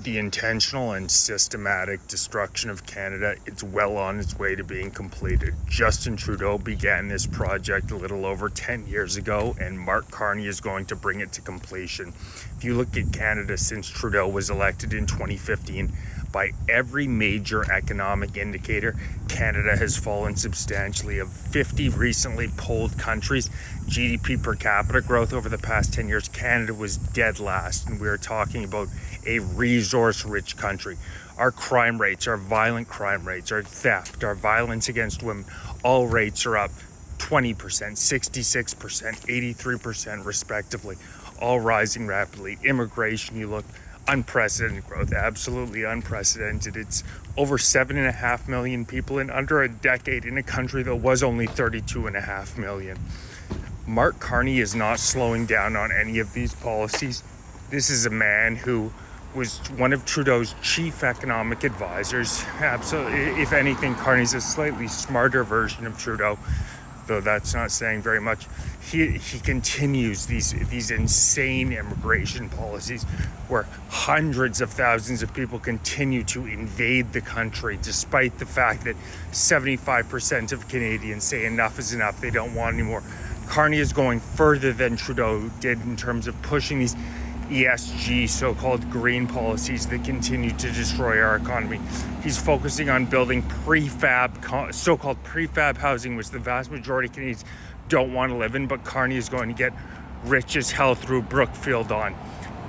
The intentional and systematic destruction of Canada, it's well on its way to being completed. Justin Trudeau began this project a little over 10 years ago, and Mark Carney is going to bring it to completion. If you look at Canada since Trudeau was elected in 2015, by every major economic indicator, Canada has fallen substantially. Of 50 recently polled countries, GDP per capita growth over the past 10 years, Canada was dead last, and we are talking about a resource-rich country. Our crime rates, our violent crime rates, our theft, our violence against women, all rates are up 20%, 66%, 83% respectively, all rising rapidly. Immigration, you look, unprecedented growth, absolutely unprecedented. It's over 7.5 million people in under a decade in a country that was only 32.5 million. Mark Carney is not slowing down on any of these policies. This is a man who was one of Trudeau's chief economic advisors. Absolutely, if anything, Carney's a slightly smarter version of Trudeau, though that's not saying very much. He continues these insane immigration policies where hundreds of thousands of people continue to invade the country, despite the fact that 75% of Canadians say enough is enough, they don't want anymore. Carney is going further than Trudeau did in terms of pushing these ESG, so-called green policies that continue to destroy our economy. He's focusing on building so-called prefab housing, which the vast majority of Canadians don't want to live in, but Carney is going to get rich as hell through Brookfield on.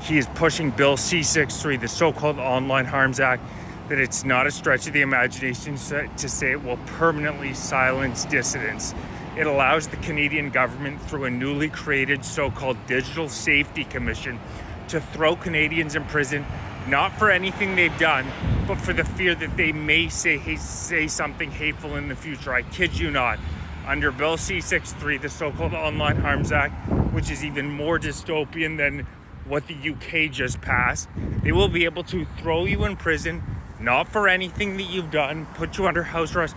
He is pushing Bill C-63, the so-called Online Harms Act, that it's not a stretch of the imagination to say it will permanently silence dissidents. It allows the Canadian government, through a newly created so-called Digital Safety Commission, to throw Canadians in prison, not for anything they've done, but for the fear that they may say something hateful in the future. I kid you not. Under Bill C-63, the so-called Online Harms Act, which is even more dystopian than what the UK just passed, they will be able to throw you in prison, not for anything that you've done, put you under house arrest,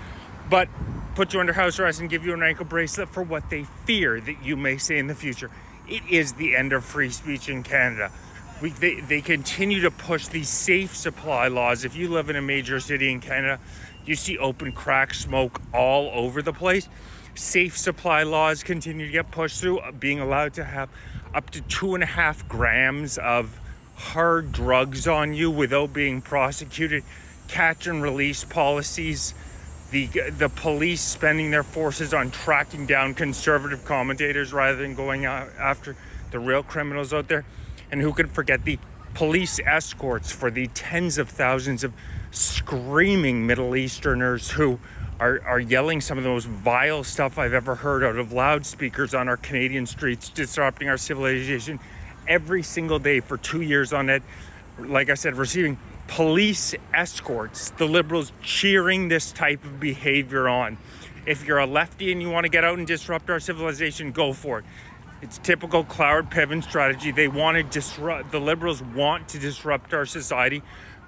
but put you under house arrest and give you an ankle bracelet for what they fear that you may say in the future. It is the end of free speech in Canada. They continue to push these safe supply laws. If you live in a major city in Canada, you see open crack smoke all over the place. Safe supply laws continue to get pushed through, being allowed to have up to 2.5 grams of hard drugs on you without being prosecuted. Catch and release policies. The police spending their forces on tracking down conservative commentators rather than going after the real criminals out there. And who could forget the police escorts for the tens of thousands of screaming Middle Easterners who are yelling some of the most vile stuff I've ever heard out of loudspeakers on our Canadian streets, disrupting our civilization every single day for 2 years on it. Like I said, receiving police escorts, the Liberals cheering this type of behavior on. If you're a lefty and you want to get out and disrupt our civilization, go for it. It's typical Cloward-Piven strategy. The Liberals want to disrupt our society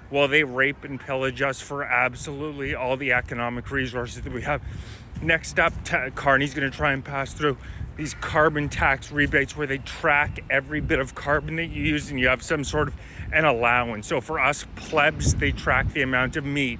while they rape and pillage us for absolutely all the economic resources that we have. Next up, Carney's going to try and pass through these carbon tax rebates where they track every bit of carbon that you use and you have some sort of an allowance. So for us plebs, they track the amount of meat,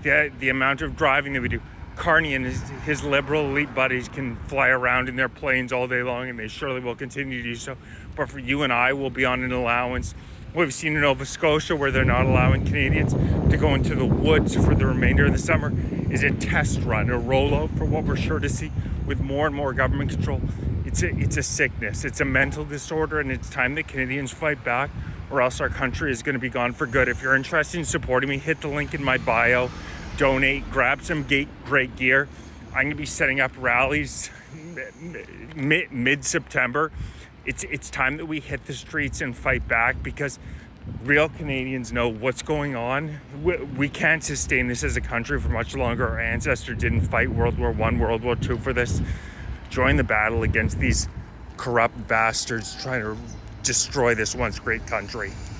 the amount of driving that we do. Carney and his liberal elite buddies can fly around in their planes all day long, and they surely will continue to do so. But for you and I, we'll be on an allowance. We've seen in Nova Scotia where they're not allowing Canadians to go into the woods for the remainder of the summer is a test run, a rollout for what we're sure to see with more and more government control. It's a sickness, it's a mental disorder, and it's time that Canadians fight back, or else our country is going to be gone for good. If you're interested in supporting me, hit the link in my bio, donate, grab some great gear. I'm going to be setting up rallies mid-September. It's time that we hit the streets and fight back, because real Canadians know what's going on. We can't sustain this as a country for much longer. Our ancestors didn't fight World War I, World War II for this. Join the battle against these corrupt bastards trying to destroy this once great country.